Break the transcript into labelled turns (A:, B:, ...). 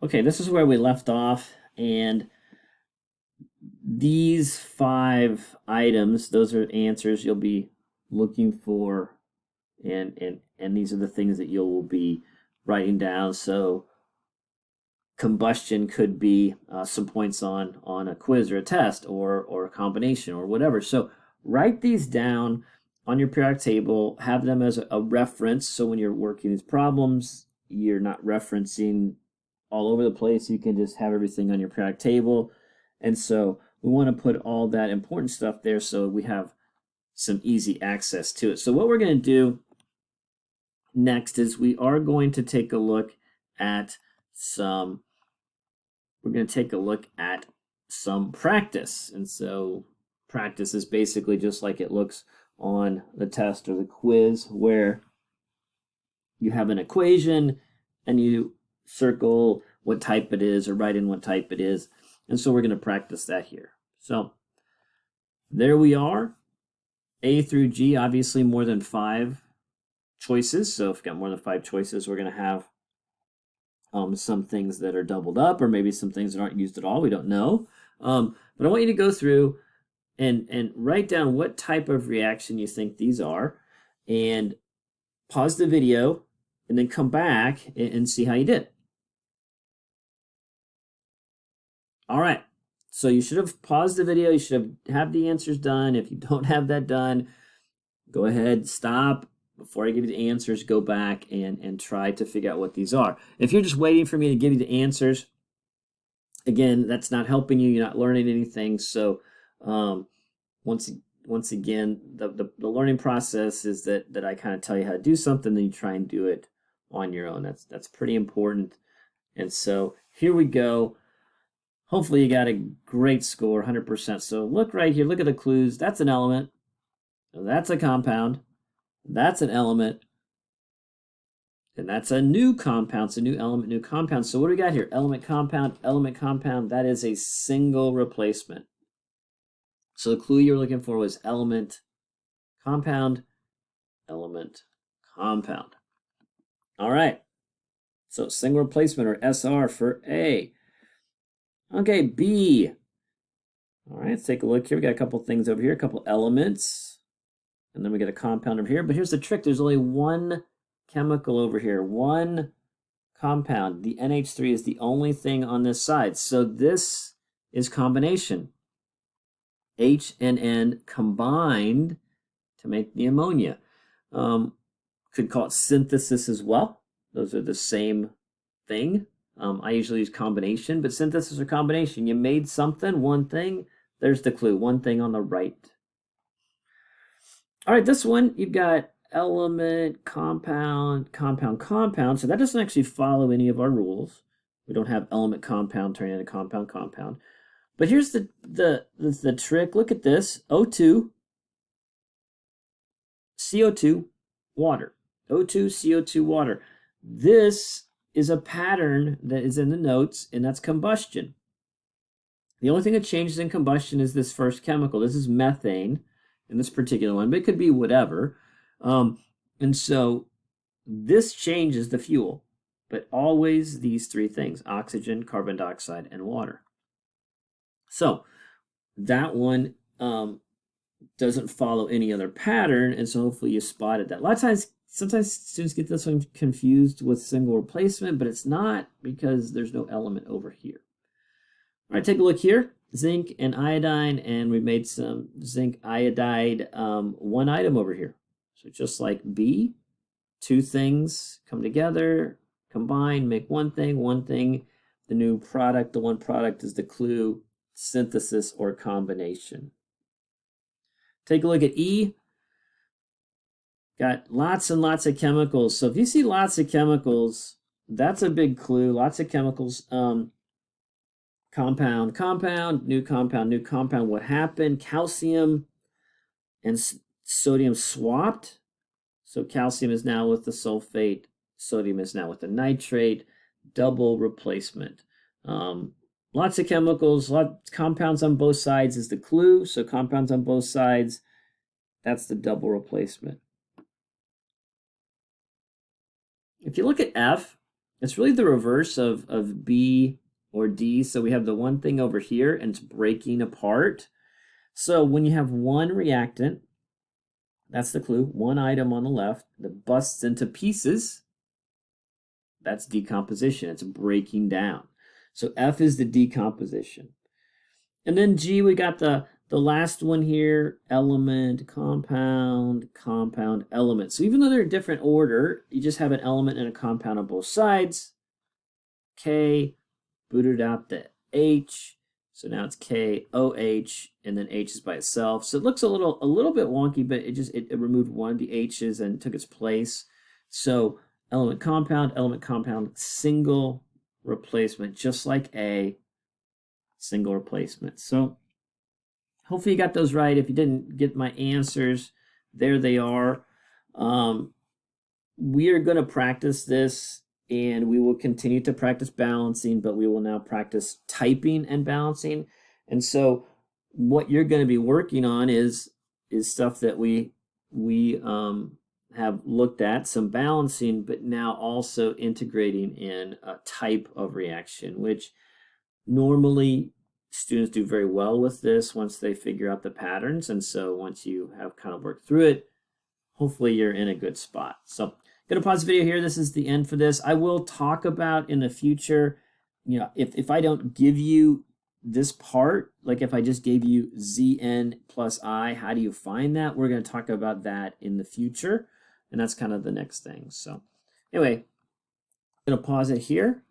A: Okay, this is where we left off, and these 5 items, those are answers you'll be looking for, and these are the things that you will be writing down. So combustion could be some points on a quiz or a test or a combination or whatever. So write these down on your periodic table, have them as a reference. So when you're working these problems, you're not referencing all over the place. You can just have everything on your periodic table. And so we want to put all that important stuff there so we have some easy access to it. So what we're going to do next is we are going to take a look at some practice. And so practice is basically just like it looks on the test or the quiz, where you have an equation and you circle what type it is or write in what type it is. And so we're going to practice that here. So there we are. A through G, obviously more than 5 choices. So if we've got more than 5 choices, we're going to have some things that are doubled up, or maybe some things that aren't used at all. We don't know. But I want you to go through and write down what type of reaction you think these are, and pause the video, and then come back and see how you did. All right. So you should have paused the video. You should have the answers done. If you don't have that done, go ahead, stop. Before I give you the answers, go back and try to figure out what these are. If you're just waiting for me to give you the answers, again, that's not helping you. You're not learning anything. So once again, the learning process is that I kind of tell you how to do something, then you try and do it on your own. That's pretty important. And so here we go. Hopefully you got a great score, 100%. So look right here. Look at the clues. That's an element. That's a compound. That's an element. And that's a new compound. It's a new element, new compound. So what do we got here? Element, compound, element, compound. That is a single replacement. So the clue you were looking for was element, compound, element, compound. All right. So single replacement, or SR, for A. Okay, B. All right, let's take a look here. We got a couple things over here, a couple elements. And then we get a compound over here. But here's the trick. There's only one chemical over here, one compound. The NH3 is the only thing on this side. So this is combination. H and N combined to make the ammonia. Could call it synthesis as well. Those are the same thing. I usually use combination, but synthesis or combination. You made something, one thing. There's the clue, one thing on the right. All right, this one, you've got element, compound, compound, compound. So that doesn't actually follow any of our rules. We don't have element, compound turn into compound, compound. But here's the trick. Look at this. O2, CO2, water. O2, CO2, water. This is a pattern that is in the notes, and that's combustion. The only thing that changes in combustion is this first chemical. This is methane in this particular one, but it could be whatever. And so this changes the fuel, but always these 3 things: oxygen, carbon dioxide, and water. So that one doesn't follow any other pattern, and so hopefully you spotted that. A lot of times, sometimes students get this one confused with single replacement, but it's not, because there's no element over here. All right, take a look here. Zinc and iodine, and we made some zinc iodide, one item over here. So just like B, 2 things come together, combine, make one thing. The new product, the one product, is the clue: synthesis or combination. Take a look at E. Got lots and lots of chemicals. So if you see lots of chemicals, that's a big clue. Lots of chemicals. Compound, compound, new compound, new compound. What happened? Calcium and sodium swapped. So calcium is now with the sulfate. Sodium is now with the nitrate. Double replacement. Lots of chemicals, compounds on both sides is the clue. So compounds on both sides, that's the double replacement. If you look at F, It's really the reverse of B or D. So we have the one thing over here and it's breaking apart. So when you have one reactant, that's the clue, one item on the left that busts into pieces, that's decomposition. It's breaking down. So F is the decomposition. And then G, we got the last one here, element, compound, compound, element. So even though they're in different order, you just have an element and a compound on both sides. K, booted out the H. So now it's KOH, and then H is by itself. So it looks a little bit wonky, but it removed one of the H's and took its place. So element, compound, single replacement, just like A, single replacement. So hopefully you got those right. If you didn't get my answers, there they are. We are going to practice this, and we will continue to practice balancing, but we will now practice typing and balancing. And so what you're going to be working on is stuff that we have looked at, some balancing, but now also integrating in a type of reaction, which normally students do very well with this once they figure out the patterns. And so once you have kind of worked through it, hopefully you're in a good spot. So I'm going to pause the video here. This is the end for this. I will talk about in the future, if I don't give you this part, like if I just gave you Zn plus I, how do you find that? We're going to talk about that in the future. And that's kind of the next thing. So anyway, I'm going to pause it here.